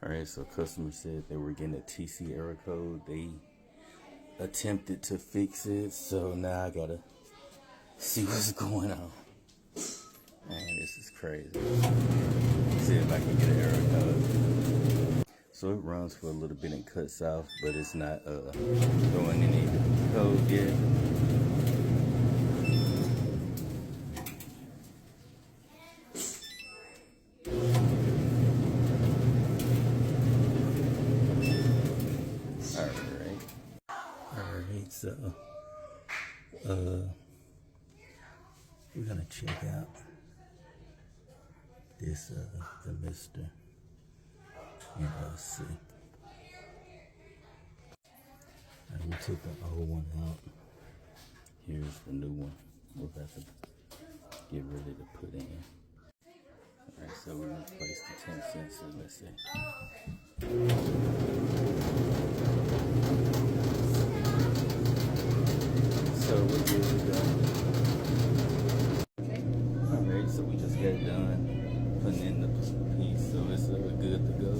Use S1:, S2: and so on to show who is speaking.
S1: Alright, so customer said they were getting a TC error code. They attempted to fix it, so now I gotta see what's going on. Man, this is crazy. See if I can get an error code. So it runs for a little bit and cuts off, but it's not throwing any code yet. Alright, so we're gonna check out this the Mr. NLC. And we took the old one out. Here's the new one we're about to get ready to put in. Alright, so we replaced the 10 sensor. Let's see. So we're good to go. Alright, so we just got done putting in the piece, so it's good to go.